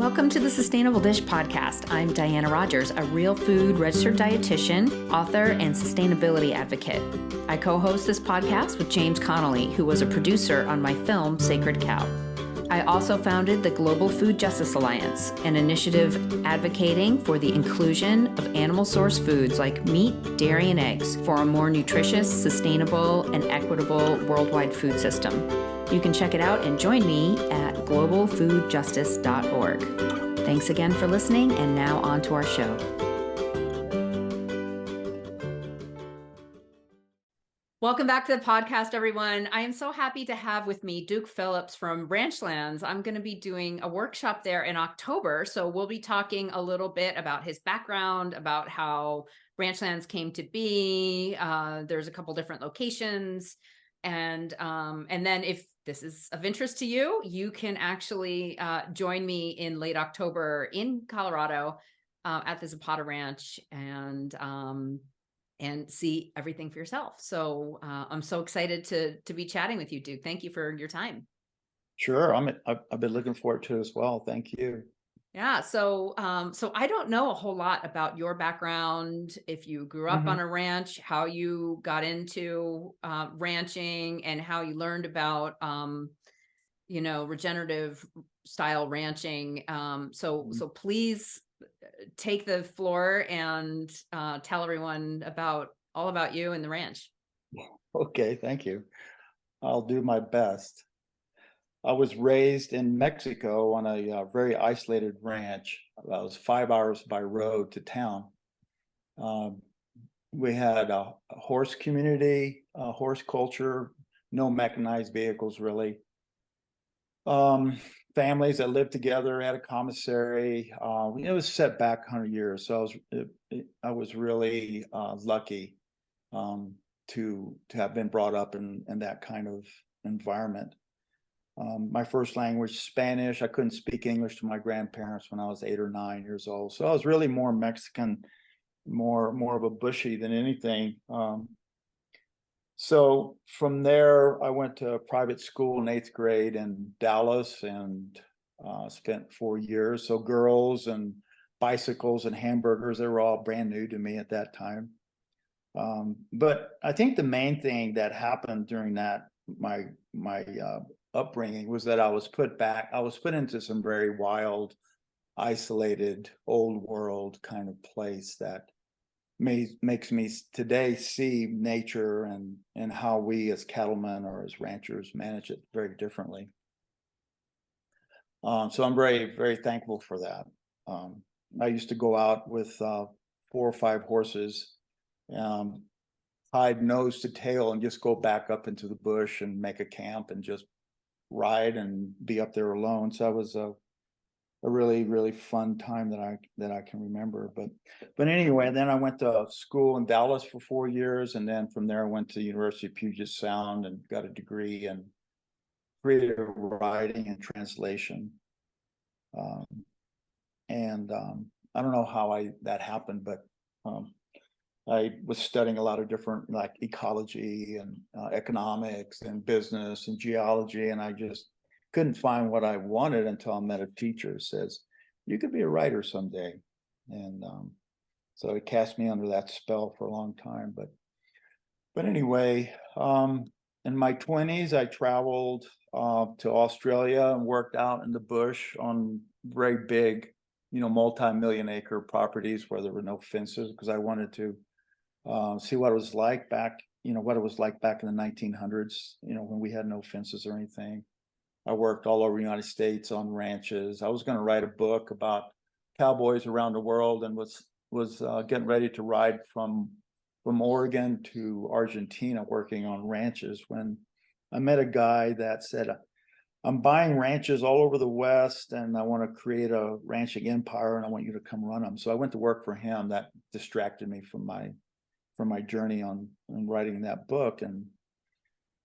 Welcome to the Sustainable Dish Podcast. I'm Diana Rogers, a real food registered dietitian, author, and sustainability advocate. I co-host this podcast with James Connolly, who was a producer on my film, Sacred Cow. I also founded the Global Food Justice Alliance, an initiative advocating for the inclusion of animal-sourced foods like meat, dairy, and eggs for a more nutritious, sustainable, and equitable worldwide food system. You can check it out and join me at globalfoodjustice.org. Thanks again for listening, and now on to our show. Welcome back to the podcast, everyone. I am so happy to have with me Duke Phillips from Ranchlands. I'm going to be doing a workshop there in October, so we'll be talking a little bit about his background, about how Ranchlands came to be. There's a couple different locations, and then if this is of interest to you, you can actually join me in late October in Colorado at the Zapata Ranch and see everything for yourself. So I'm so excited to be chatting with you, Duke. Thank you for your time. Sure, I've been looking forward to it as well. Thank you. Yeah, so I don't know a whole lot about your background, if you grew up on a ranch, how you got into ranching, and how you learned about regenerative style ranching. So please take the floor and tell everyone all about you and the ranch. Okay, thank you. I'll do my best. I was raised in Mexico on a very isolated ranch. That was 5 hours by road to town. We had a horse community, horse culture, no mechanized vehicles really. Families that lived together, had a commissary. It was set back 100 years, so I was really lucky to have been brought up in that kind of environment. My first language, Spanish. I couldn't speak English to my grandparents when I was 8 or 9 years old. So I was really more Mexican, more of a bushy than anything. So from there, I went to private school in 8th grade in Dallas and spent 4 years. So girls and bicycles and hamburgers, they were all brand new to me at that time. But I think the main thing that happened during that, my upbringing, was that I was put into some very wild, isolated, old world kind of place that makes me today see nature and how we as cattlemen or as ranchers manage it very differently. So I'm very, very thankful for that. I used to go out with 4 or 5 horses, tied nose to tail, and just go back up into the bush and make a camp and just ride and be up there alone. So it was a really, really fun time that I can remember. But anyway, then I went to school in Dallas for 4 years, and then from there I went to the University of Puget Sound and got a degree in creative writing and translation. I don't know how that happened, but I was studying a lot of different, like ecology and economics and business and geology, and I just couldn't find what I wanted until I met a teacher who says, you could be a writer someday. And so it cast me under that spell for a long time. But anyway, in my 20s, I traveled to Australia and worked out in the bush on very big, multi-million acre properties where there were no fences, because I wanted to see what it was like back in the 1900s, when we had no fences or anything. I worked all over the United States on ranches. I was going to write a book about cowboys around the world, and was getting ready to ride from Oregon to Argentina working on ranches, when I met a guy that said, I'm buying ranches all over the West, and I want to create a ranching empire, and I want you to come run them. So I went to work for him. That distracted me from my journey on writing that book, and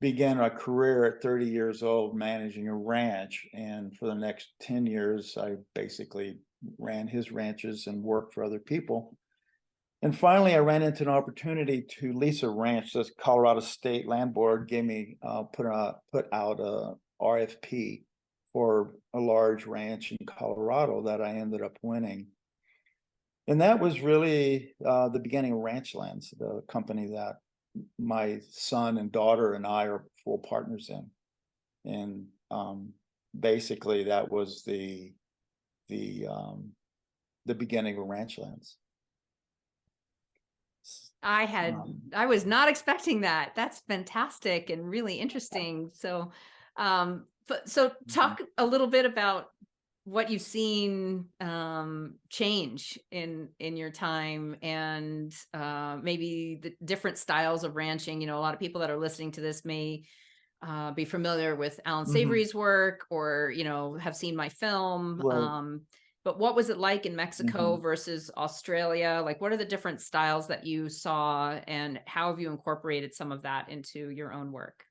began a career at 30 years old managing a ranch. And for the next 10 years, I basically ran his ranches and worked for other people. And finally, I ran into an opportunity to lease a ranch. The Colorado State Land Board gave me put out a RFP for a large ranch in Colorado that I ended up winning. And that was really the beginning of Ranchlands, the company that my son and daughter and I are full partners in. And basically that was the beginning of Ranchlands. I was not expecting that. That's fantastic and really interesting. So, so talk a little bit about what you've seen change in your time, and maybe the different styles of ranching. You know, a lot of people that are listening to this may be familiar with Alan Savory's work, or have seen my film. Right. But what was it like in Mexico Mhm. versus Australia? Like, what are the different styles that you saw, and how have you incorporated some of that into your own work?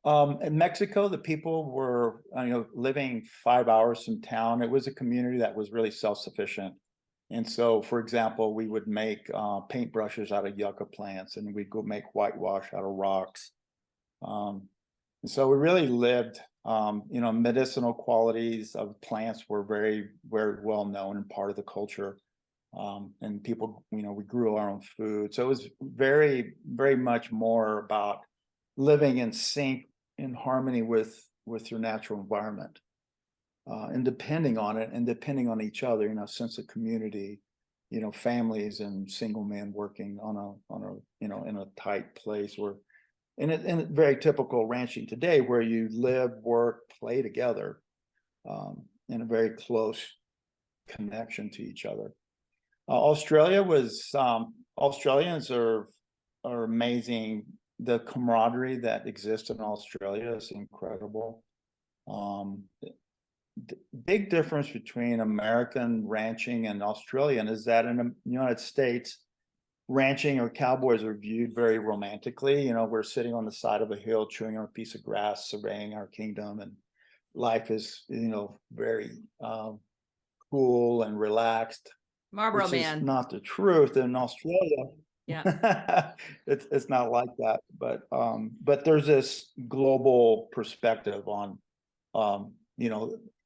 In Mexico, the people were, living 5 hours from town. It was a community that was really self-sufficient. And so, for example, we would make paintbrushes out of yucca plants, and we'd go make whitewash out of rocks. And so we really lived, medicinal qualities of plants were very, very well known and part of the culture. And people, we grew our own food. So it was very, very much more about living in sync, in harmony with your natural environment, and depending on it and depending on each other, sense of community, families and single men working on a in a tight place where, and very typical ranching today, where you live, work, play together, in a very close connection to each other. Australians are amazing. The camaraderie that exists in Australia is incredible. Big difference between American ranching and Australian is that in the United States, ranching or cowboys are viewed very romantically. We're sitting on the side of a hill, chewing on a piece of grass, surveying our kingdom, and life is, very cool and relaxed, Marlboro which is Man. not the truth in Australia. Yeah. It's not like that, but there's this global perspective on,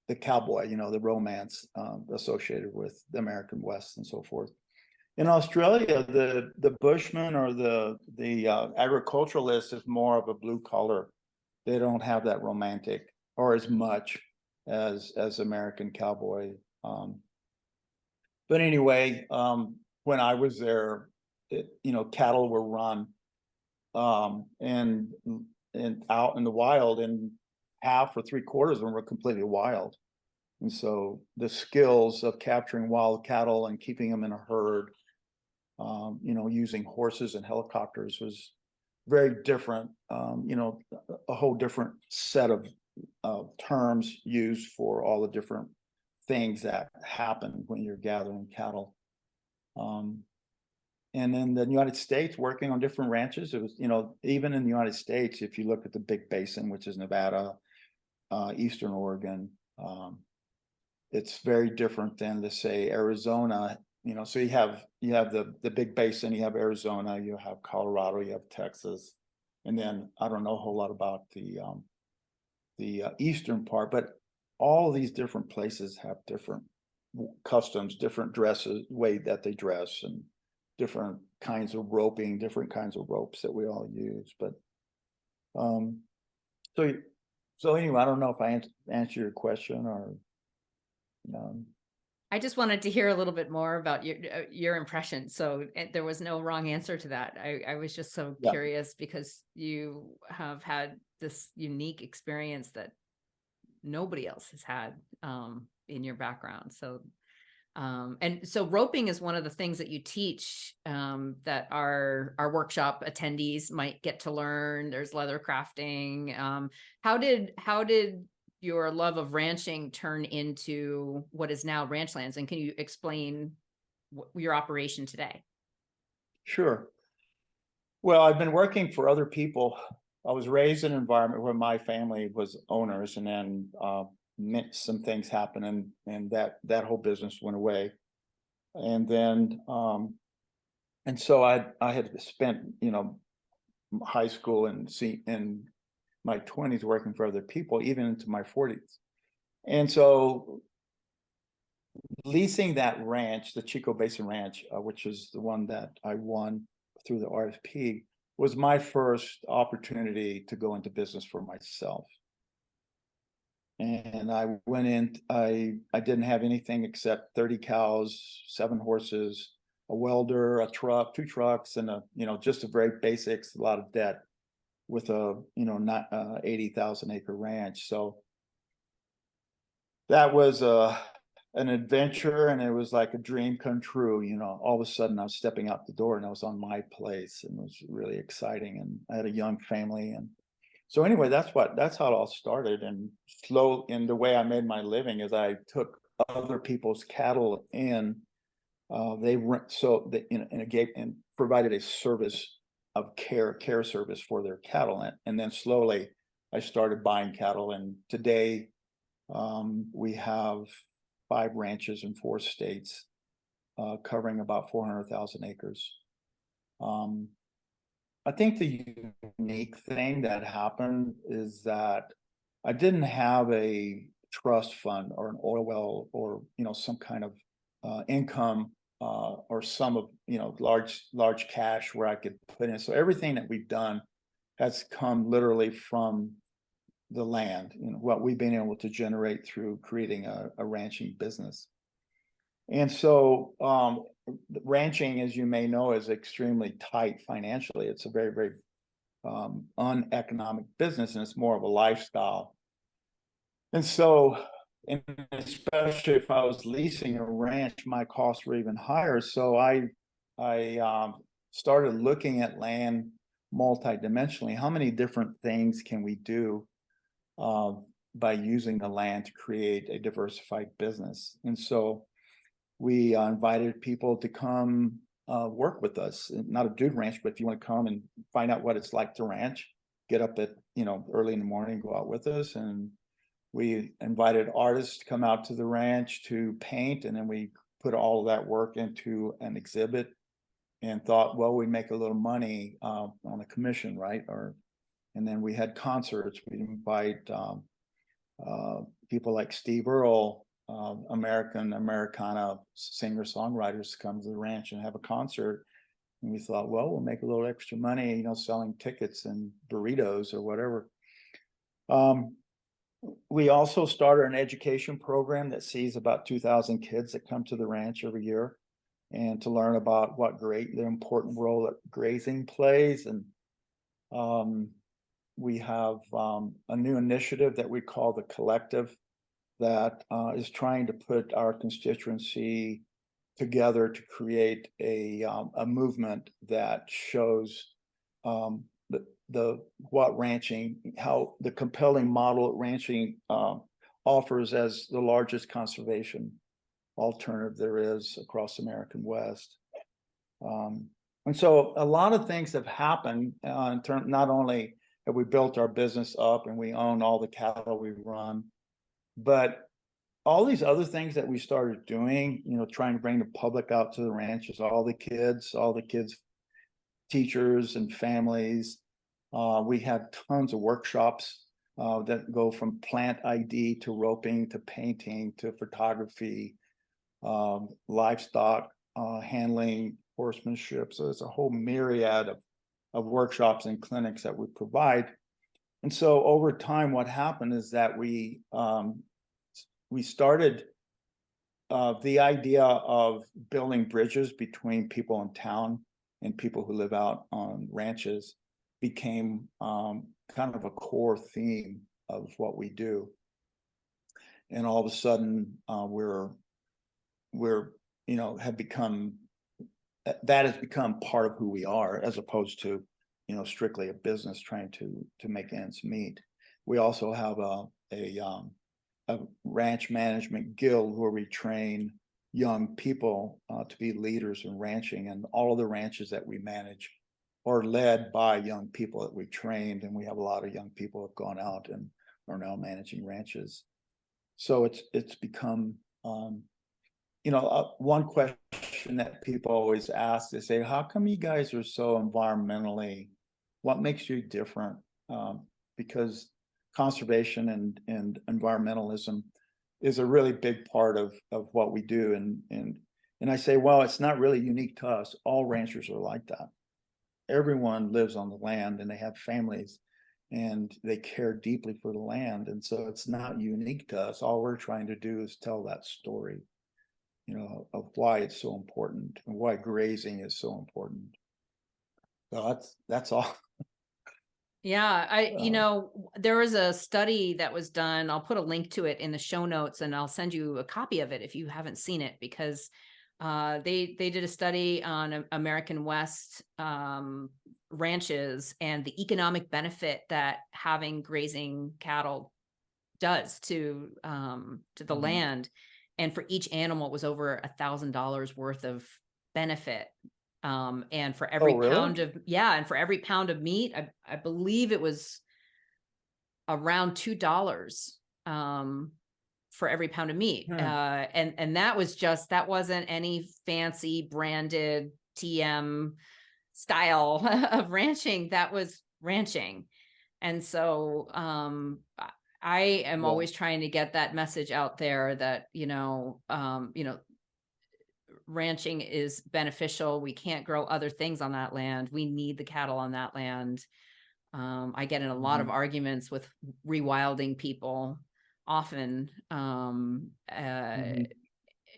the cowboy, the romance associated with the American West and so forth. In Australia, the bushman or the agriculturalist is more of a blue collar. They don't have that romantic or as much as American cowboy. But anyway, when I was there, cattle were run, and out in the wild, and half or three-quarters of them were completely wild. And so the skills of capturing wild cattle and keeping them in a herd, using horses and helicopters was very different. A whole different set of terms used for all the different things that happen when you're gathering cattle. And in the United States, working on different ranches, it was, even in the United States, if you look at the Big Basin, which is Nevada, Eastern Oregon, it's very different than, let's say, Arizona. So you have the Big Basin, you have Arizona, you have Colorado, you have Texas, and then I don't know a whole lot about the eastern part, but all these different places have different customs, different dresses, way that they dress, and different kinds of roping, different kinds of ropes that we all use. But so anyway, I don't know if I answer your question or. I just wanted to hear a little bit more about your impression. So there was no wrong answer to that. I was just so Yeah. curious, because you have had this unique experience that nobody else has had in your background. So and so roping is one of the things that you teach, that our workshop attendees might get to learn. There's leather crafting. How did your love of ranching turn into what is now Ranchlands? And can you explain your operation today? Sure. Well, I've been working for other people. I was raised in an environment where my family was owners, and then some things happened, and that whole business went away. And then and so I had spent high school and my 20s working for other people, even into my 40s. And so leasing that ranch, the Chico Basin Ranch, which is the one that I won through the RFP, was my first opportunity to go into business for myself. And I went in, I didn't have anything except 30 cows, 7 horses, a welder, a truck, 2 trucks, and just a very basics, a lot of debt with a, not 80,000 acre ranch. So that was an adventure, and it was like a dream come true. All of a sudden I was stepping out the door and I was on my place, and it was really exciting. And I had a young family. And so anyway, that's how it all started. And the way I made my living is I took other people's cattle in. They rent, so they, and provided a service of care service for their cattle. And then slowly I started buying cattle. And today we have 5 ranches in 4 states, covering about 400,000 acres. I think the unique thing that happened is that I didn't have a trust fund or an oil well or some kind of income or some of large cash where I could put in. So everything that we've done has come literally from the land, what we've been able to generate through creating a ranching business. And so ranching, as you may know, is extremely tight financially. It's a very, very uneconomic business, and it's more of a lifestyle. And so, and especially if I was leasing a ranch, my costs were even higher. So I started looking at land multidimensionally. How many different things can we do by using the land to create a diversified business? And so we invited people to come work with us, not a dude ranch, but if you want to come and find out what it's like to ranch, get up at early in the morning, go out with us. And we invited artists to come out to the ranch to paint, and then we put all of that work into an exhibit and thought, well, we make a little money on a commission, right? And then we had concerts. We invite people like Steve Earle, Americana singer-songwriters to come to the ranch and have a concert. And we thought, well, we'll make a little extra money, selling tickets and burritos or whatever. We also started an education program that sees about 2,000 kids that come to the ranch every year, and to learn about the important role that grazing plays. And we have a new initiative that we call the Collective that is trying to put our constituency together to create a movement that shows how the compelling model ranching offers as the largest conservation alternative there is across the American West. And so a lot of things have happened in terms, not only have we built our business up and we own all the cattle we run, but all these other things that we started doing, trying to bring the public out to the ranches, all the kids, teachers and families. We have tons of workshops that go from plant ID to roping to painting to photography, livestock handling, horsemanship. So there's a whole myriad of workshops and clinics that we provide. And so over time, what happened is that we started the idea of building bridges between people in town and people who live out on ranches became kind of a core theme of what we do. And all of a sudden, that has become part of who we are, as opposed to, strictly a business trying to make ends meet. We also have a ranch management guild where we train young people to be leaders in ranching, and all of the ranches that we manage are led by young people that we trained, and we have a lot of young people who have gone out and are now managing ranches. So it's become one question that people always ask, they say, how come you guys are so environmentally, what makes you different? because conservation and environmentalism is a really big part of what we do. And I say, well, it's not really unique to us. All ranchers are like that. Everyone lives on the land and they have families and they care deeply for the land. And so it's not unique to us. All we're trying to do is tell that story, of why it's so important and why grazing is so important. So that's all. Yeah, there was a study that was done. I'll put a link to it in the show notes, and I'll send you a copy of it if you haven't seen it, because they did a study on American West ranches and the economic benefit that having grazing cattle does to the land. And for each animal, it was over $1,000 worth of benefit. And for every pound of, and for every pound of meat, I believe it was around $2 for every pound of meat. And that wasn't any fancy branded TM style of ranching. That was ranching. And so I am always trying to get that message out there that, ranching is beneficial. We can't grow other things on that land. We need the cattle on that land. I get in a lot of arguments with rewilding people often. And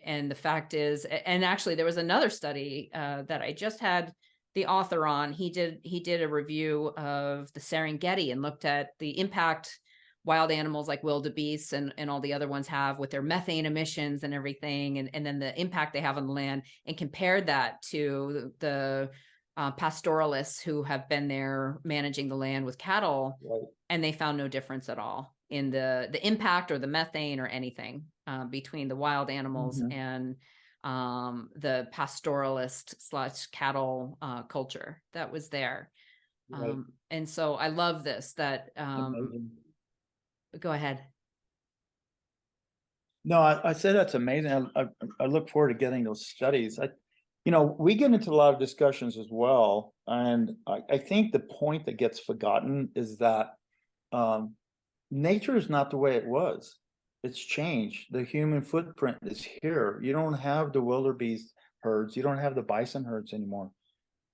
the fact is, and actually there was another study that I just had the author on. He did a review of the Serengeti and looked at the impact wild animals like wildebeest and all the other ones have with their methane emissions and everything, and then the impact they have on the land, and compared that to the pastoralists who have been there managing the land with cattle, and they found no difference at all in the impact or the methane or anything between the wild animals and the pastoralist / cattle culture that was there. And so I love this, that go ahead. No, I say that's amazing. I look forward to getting those studies. We get into a lot of discussions as well. And I think the point that gets forgotten is that nature is not the way it was. It's changed. The human footprint is here. You don't have the wildebeest herds. You don't have the bison herds anymore.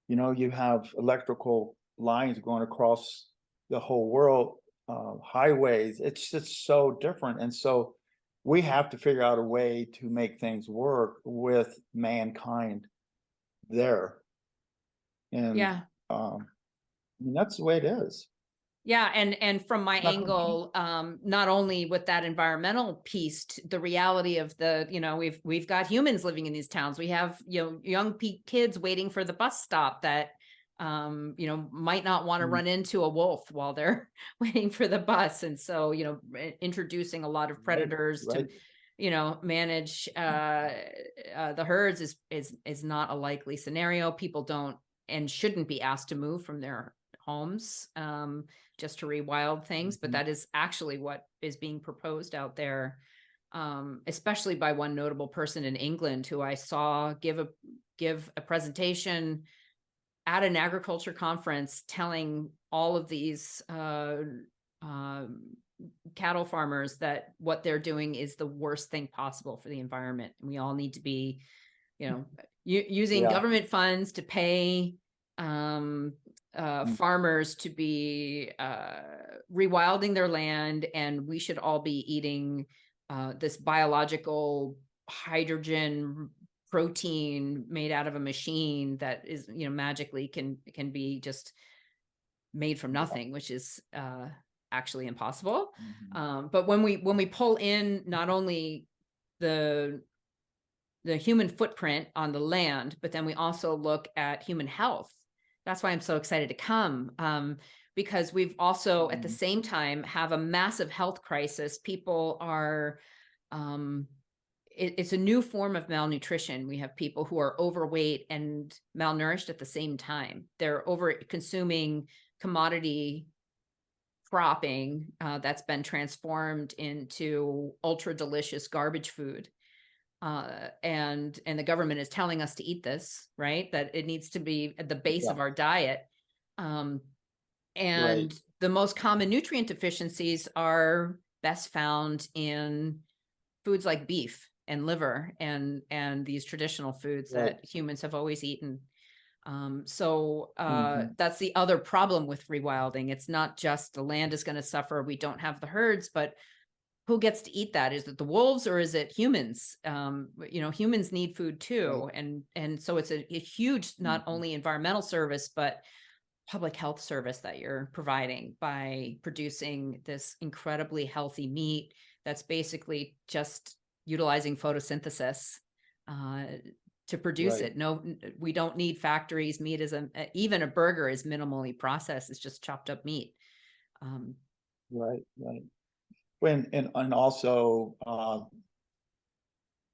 You have electrical lines going across the whole world, highways. It's just so different. And so we have to figure out a way to make things work with mankind there. And that's the way it is. Yeah, and from my angle, not only with that environmental piece, the reality of we've got humans living in these towns. We have young kids waiting for the bus stop that might not want to run into a wolf while they're waiting for the bus, and so introducing a lot of predators to manage the herds is not a likely scenario. People don't and shouldn't be asked to move from their homes just to rewild things, but that is actually what is being proposed out there, especially by one notable person in England who I saw give a presentation at an agriculture conference telling all of these cattle farmers that what they're doing is the worst thing possible for the environment. And we all need to be, using government funds to pay farmers to be rewilding their land, and we should all be eating this biological hydrogen protein made out of a machine that is magically can be just made from nothing, which is actually impossible. But when we pull in not only the human footprint on the land, but then we also look at human health. That's why I'm so excited to come, because we've also at the same time have a massive health crisis. People are it's a new form of malnutrition. We have people who are overweight and malnourished at the same time. They're over consuming commodity cropping that's been transformed into ultra delicious garbage food. And the government is telling us to eat this, right? That it needs to be at the base of our diet. And the most common nutrient deficiencies are best found in foods like beef and liver and these traditional foods Right. that humans have always eaten. So Mhm. that's the other problem with rewilding. It's not just the land is going to suffer, we don't have the herds, but who gets to eat that? Is it the wolves or is it humans? Humans need food Right. too. And so it's a huge, not Mhm. only environmental service, but public health service that you're providing by producing this incredibly healthy meat that's basically just utilizing photosynthesis uh, to produce Right. it. No, we don't need factories. Meat is even a burger is minimally processed. It's just chopped up meat. Um, Right. Right. When and also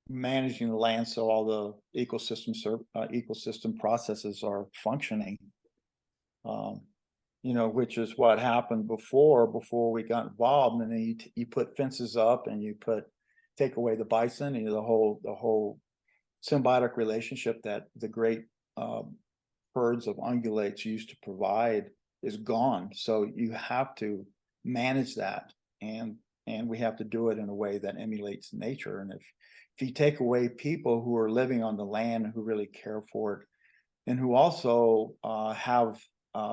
managing the land so all the ecosystem processes are functioning. Um, which is what happened before we got involved, and then you put fences up and you take away the bison, and the whole symbiotic relationship that the great herds of ungulates used to provide is gone. So you have to manage that, and we have to do it in a way that emulates nature. And if you take away people who are living on the land, who really care for it, and who also have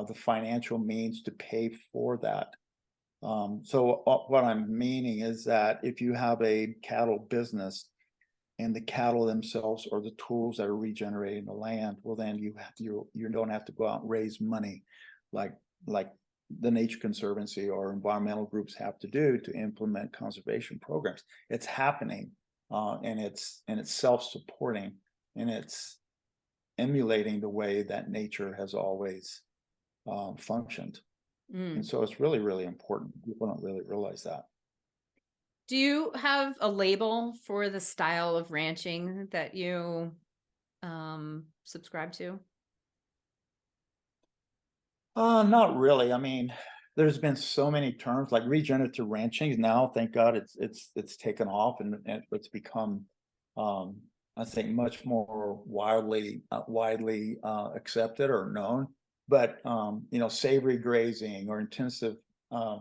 the financial means to pay for that. So what I'm meaning is that if you have a cattle business and the cattle themselves are the tools that are regenerating the land, well, then you don't have to go out and raise money like like the Nature Conservancy or environmental groups have to do to implement conservation programs. It's happening, and it's self-supporting, and it's emulating the way that nature has always functioned. And mm. so it's really, really important. People don't really realize that. Do you have a label for the style of ranching that you subscribe to? Not really. I mean, there's been so many terms like regenerative ranching now. Thank God it's taken off, and it's become, um, I think, much more widely accepted or known. But savory grazing or intensive uh,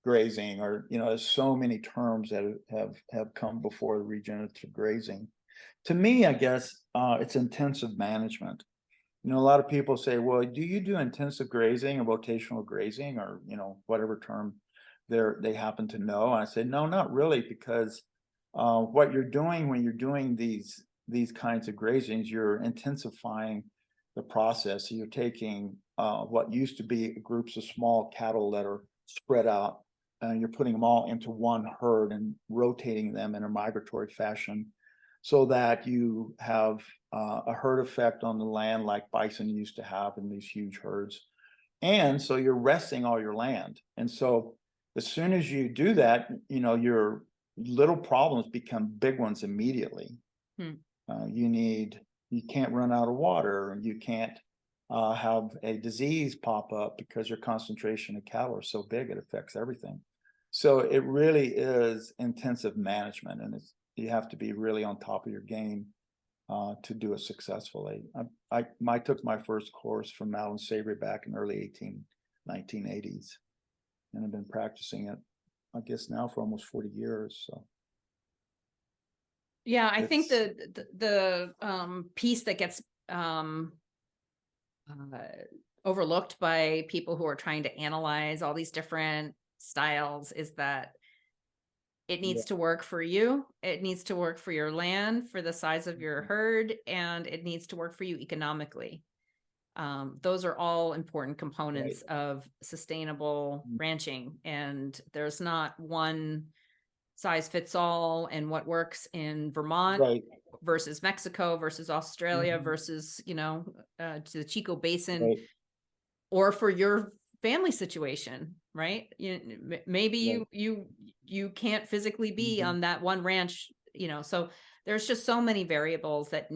grazing, or there's so many terms that have come before the regenerative grazing. To me, I guess it's intensive management. A lot of people say, well, do you do intensive grazing or rotational grazing, or, whatever term they happen to know? And I say, no, not really, because what you're doing when you're doing these kinds of grazings, you're intensifying the process. You're taking what used to be groups of small cattle that are spread out, and you're putting them all into one herd and rotating them in a migratory fashion, so that you have a herd effect on the land like bison used to have in these huge herds. And so you're resting all your land. And so as soon as you do that, your little problems become big ones immediately. Hmm. You can't run out of water, and you can't have a disease pop up because your concentration of cattle are so big, it affects everything. So it really is intensive management, and you have to be really on top of your game to do it successfully. I took my first course from Alan Savory back in early 1980s, and I've been practicing it, I guess, now for almost 40 years. So Yeah, I think it's the piece that gets uh, overlooked by people who are trying to analyze all these different styles is that it yeah, needs to work for you. It needs to work for your land, for the size of your mhm, herd, and it needs to work for you economically. Those are all important right, components of sustainable ranching. And there's not one size fits all, and what works in Vermont right, versus Mexico versus Australia mhm, versus, to the Chico Basin, right, or for your family situation, right? Maybe right, you can't physically be mhm. on that one ranch, so there's just so many variables that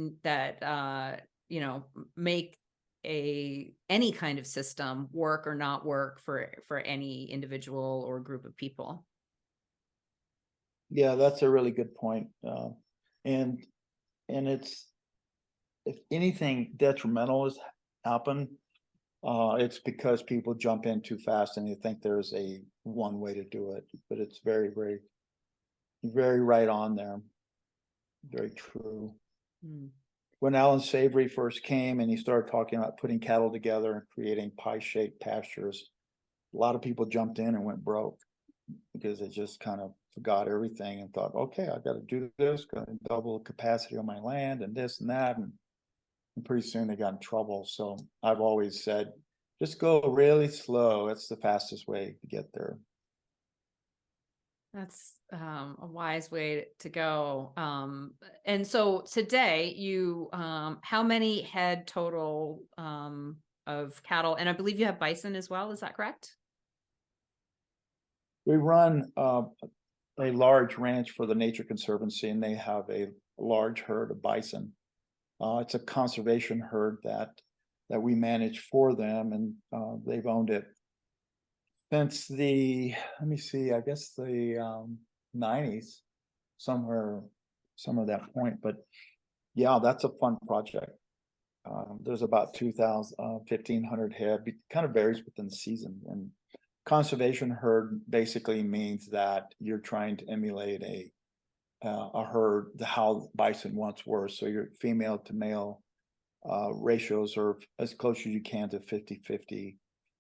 make any kind of system work or not work for any individual or group of people. Yeah, that's a really good point. And it's, if anything detrimental has happened, It's because people jump in too fast and they think there's a one way to do it, but it's very, very, very right on there. Very true. Mm. When Alan Savory first came and he started talking about putting cattle together and creating pie-shaped pastures, a lot of people jumped in and went broke because they just kind of forgot everything and thought, okay, I got to do this, got to double the capacity on my land and this and that. And pretty soon they got in trouble. So I've always said, just go really slow. It's the fastest way to get there. That's a wise way to go. And so today you, how many head total of cattle? And I believe you have bison as well. Is that correct? We run a large ranch for the Nature Conservancy, and they have a large herd of bison. It's a conservation herd that we manage for them, and they've owned it since let me see, I guess the 90s, somewhere that point. But yeah, that's a fun project. There's about 1,500 head. It kind of varies within the season. And conservation herd basically means that you're trying to emulate a herd, how bison once were. So your female to male ratios are as close as you can to 50-50.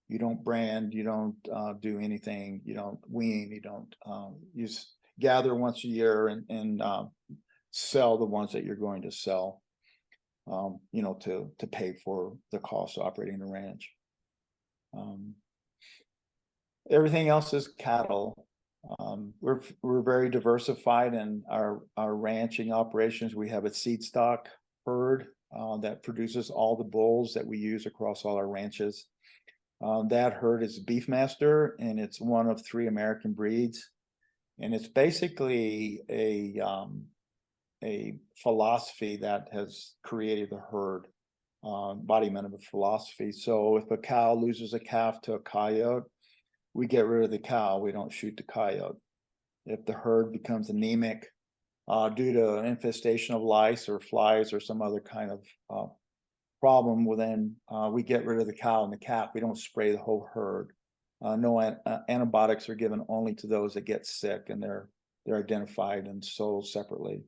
You don't brand, you don't do anything, you don't wean, you don't you gather once a year and sell the ones that you're going to sell, to pay for the cost of operating the ranch. Everything else is cattle. We're very diversified in our ranching operations. We have a seed stock herd that produces all the bulls that we use across all our ranches. That herd is Beefmaster, and it's one of 3 American breeds. And it's basically a philosophy that has created the herd, embodiment of a philosophy. So if a cow loses a calf to a coyote, we get rid of the cow. We don't shoot the coyote. If the herd becomes anemic due to an infestation of lice or flies or some other kind of problem, well then we get rid of the cow and the calf. We don't spray the whole herd. No antibiotics are given only to those that get sick, and they're identified and sold separately.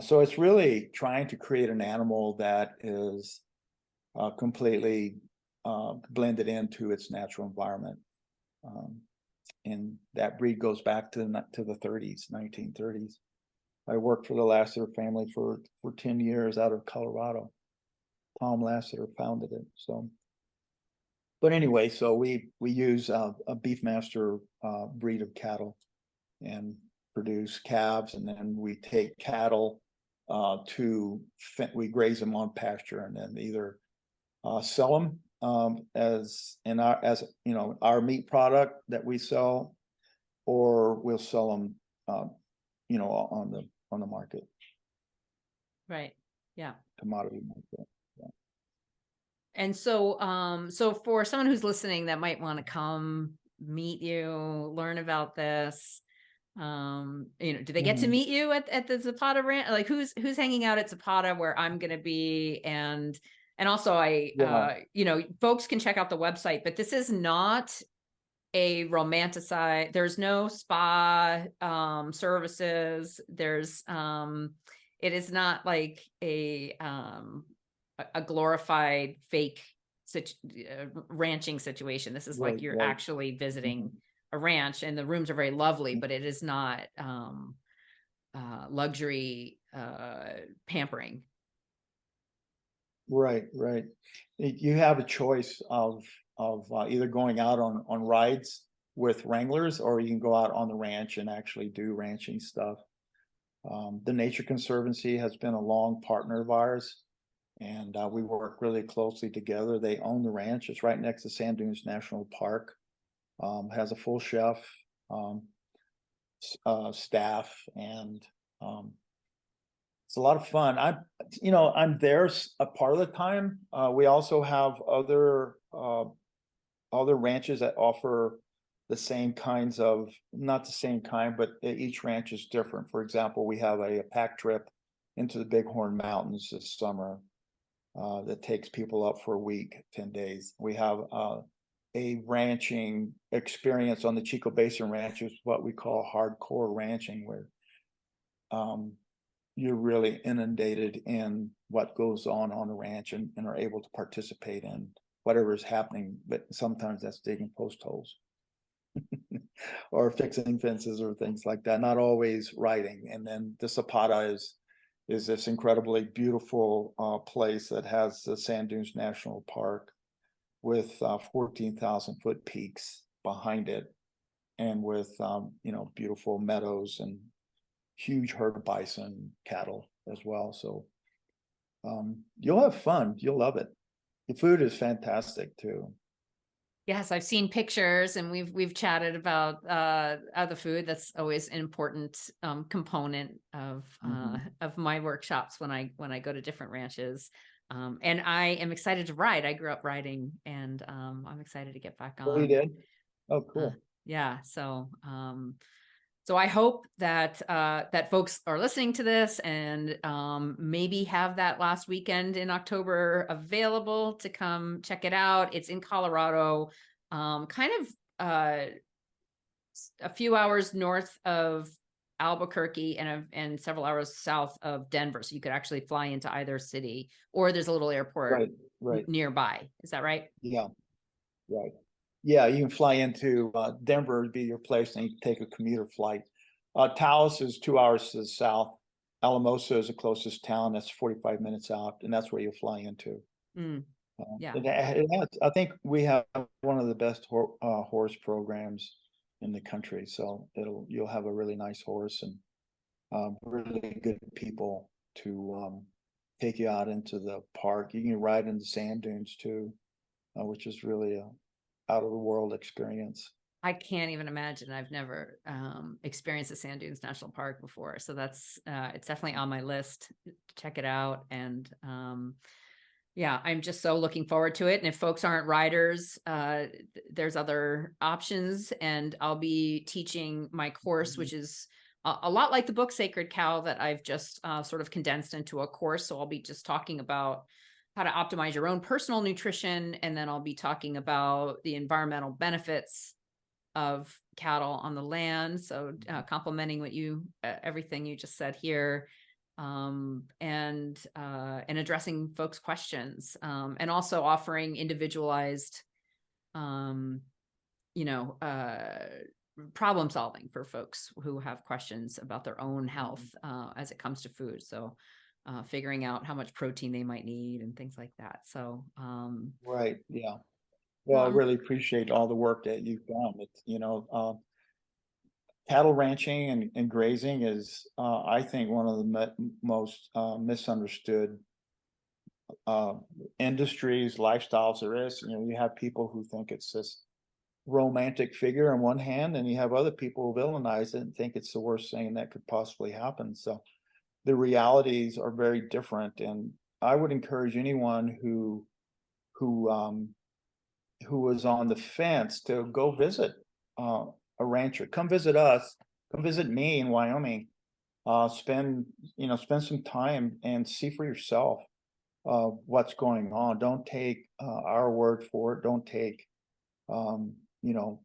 So it's really trying to create an animal that is completely blended into its natural environment. And that breed goes back to the 30s, 1930s. I worked for the Lassiter family for 10 years out of Colorado. Tom Lassiter founded it. So, but anyway, so we use a Beefmaster breed of cattle and produce calves, and then we take cattle we graze them on pasture, and then either sell them as our meat product that we sell, or we'll sell them on the market. Right. Yeah. Commodity market. Yeah. And so for someone who's listening that might want to come meet you, learn about this, do they get to meet you at the Zapata Ranch? Like who's hanging out at Zapata where I'm going to be? And also folks can check out the website, but this is not a romanticized, there's no spa services. There's it is not like a glorified fake ranching situation. This is like you're actually visiting a ranch, and the rooms are very lovely, but it is not luxury pampering. Right. You have a choice of either going out on rides with wranglers, or you can go out on the ranch and actually do ranching stuff. The Nature Conservancy has been a long partner of ours, and we work really closely together. They own the ranch. It's right next to Sand Dunes National Park. Has a full chef, staff, and it's a lot of fun. I'm there a part of the time. We also have other ranches that offer the same kinds of, not the same kind, but each ranch is different. For example, we have a pack trip into the Bighorn Mountains this summer. that takes people up for a week, 10 days. We have a ranching experience on the Chico Basin Ranch, is what we call hardcore ranching, where you're really inundated in what goes on the ranch, and are able to participate in whatever is happening. But sometimes that's digging post holes or fixing fences or things like that, not always riding. And then the Zapata is this incredibly beautiful place that has the Sand Dunes National Park with 14,000-foot peaks behind it, and with beautiful meadows and huge herd of bison, cattle as well. So you'll have fun. You'll love it. The food is fantastic too. Yes, I've seen pictures, and we've chatted about the food. That's always an important component of my workshops when I go to different ranches. And I am excited to ride. I grew up riding, and I'm excited to get back Oh, you on. did? Oh, cool. Yeah. So I hope that that folks are listening to this, and maybe have that last weekend in October available to come check it out. It's in Colorado, kind of a few hours north of Albuquerque, and several hours south of Denver. So you could actually fly into either city, or there's a little airport Right. nearby. Is that right? Yeah, right. Yeah, you can fly into Denver would be your place, and you can take a commuter flight. Taos is 2 hours to the south. Alamosa is the closest town. That's 45 minutes out, and that's where you'll fly into. Yeah. I think we have one of the best horse programs in the country. So you'll have a really nice horse, and really good people to take you out into the park. You can ride in the sand dunes too, which is really a out of the world experience. I can't even imagine. I've never experienced the Sand Dunes National Park before. So that's it's definitely on my list to check it out. And yeah, I'm just so looking forward to it. And if folks aren't riders, there's other options. And I'll be teaching my course, which is a lot like the book Sacred Cow, that I've just sort of condensed into a course. So I'll be just talking about how to optimize your own personal nutrition. And then I'll be talking about the environmental benefits of cattle on the land. So complementing what everything you just said here, and addressing folks' questions, and also offering individualized, problem solving for folks who have questions about their own health as it comes to food. So figuring out how much protein they might need and things like that. So Right. Yeah. Well, I really appreciate all the work that you've done. It's, cattle ranching and grazing is, I think, one of the most misunderstood industries, lifestyles there is. You have people who think it's this romantic figure on one hand, and you have other people who villainize it and think it's the worst thing that could possibly happen. So the realities are very different, and I would encourage anyone who was on the fence to go visit a rancher. Come visit us. Come visit me in Wyoming. Spend some time and see for yourself what's going on. Don't take our word for it. Don't take don't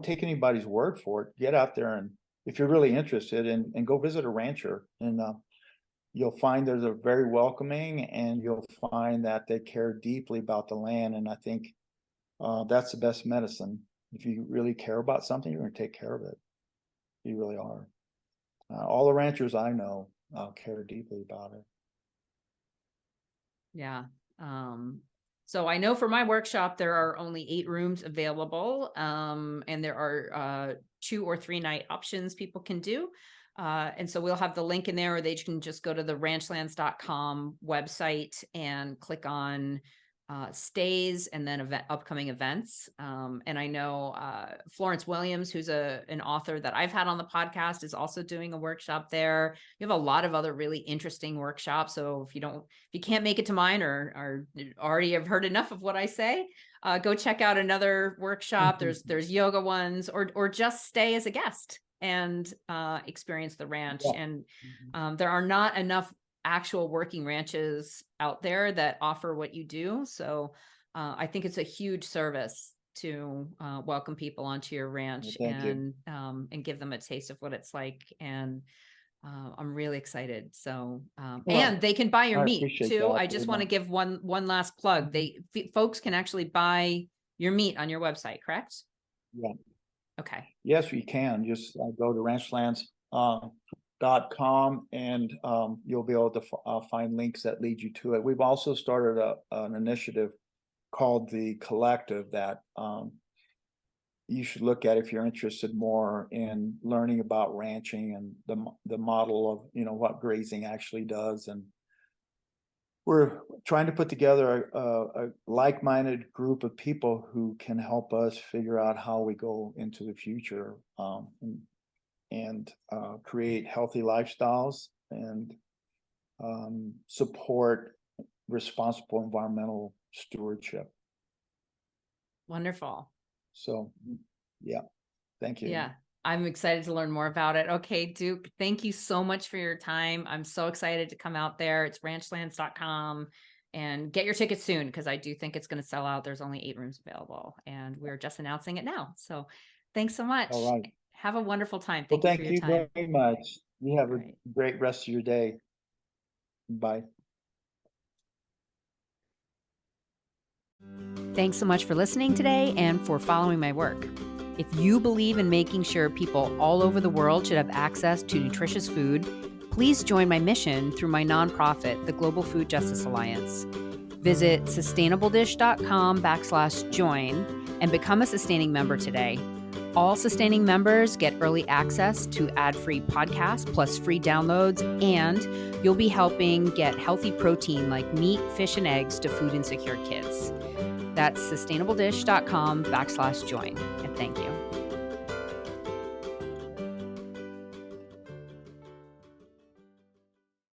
take anybody's word for it. Get out there, and if you're really interested, and go visit a rancher, and you'll find they're very welcoming, and you'll find that they care deeply about the land. And I think that's the best medicine. If you really care about something, you're going to take care of it. You really are. All the ranchers I know care deeply about it. Yeah. So I know for my workshop, there are only 8 rooms available, and there are 2 or 3 night options people can do. And so we'll have the link in there, or they can just go to the ranchlands.com website and click on stays, and then upcoming events. And I know Florence Williams, who's an author that I've had on the podcast, is also doing a workshop there. You have a lot of other really interesting workshops. So if you can't make it to mine, or already have heard enough of what I say, go check out another workshop. There's yoga ones, or just stay as a guest and experience the ranch. Yeah. And there are not enough actual working ranches out there that offer what you do. So I think it's a huge service to welcome people onto your ranch Thank you. and give them a taste of what it's like. And I'm really excited. So and Well, they can buy your I meat appreciate too. that I very just want to much. give one last plug. Folks can actually buy your meat on your website, correct? Yeah. Okay. Yes, you can. Just go to ranchlands.com and you'll be able to find links that lead you to it. We've also started an initiative called the Collective that you should look at if you're interested more in learning about ranching and the model of, what grazing actually does. And we're trying to put together a like-minded group of people who can help us figure out how we go into the future, and create healthy lifestyles and support responsible environmental stewardship. Wonderful. So, yeah, thank you. Yeah. I'm excited to learn more about it. Okay, Duke, thank you so much for your time. I'm so excited to come out there. It's ranchlands.com and get your tickets soon because I do think it's going to sell out. There's only 8 rooms available and we're just announcing it now. So thanks so much. All right. Have a wonderful time. Well, Thank you for thank your you time. very much. You have All a right. great rest of your day. Bye. Thanks so much for listening today and for following my work. If you believe in making sure people all over the world should have access to nutritious food, please join my mission through my nonprofit, the Global Food Justice Alliance. Visit sustainabledish.com/join and become a sustaining member today. All sustaining members get early access to ad-free podcasts plus free downloads, and you'll be helping get healthy protein like meat, fish, and eggs to food insecure kids. That's sustainabledish.com/join. And thank you.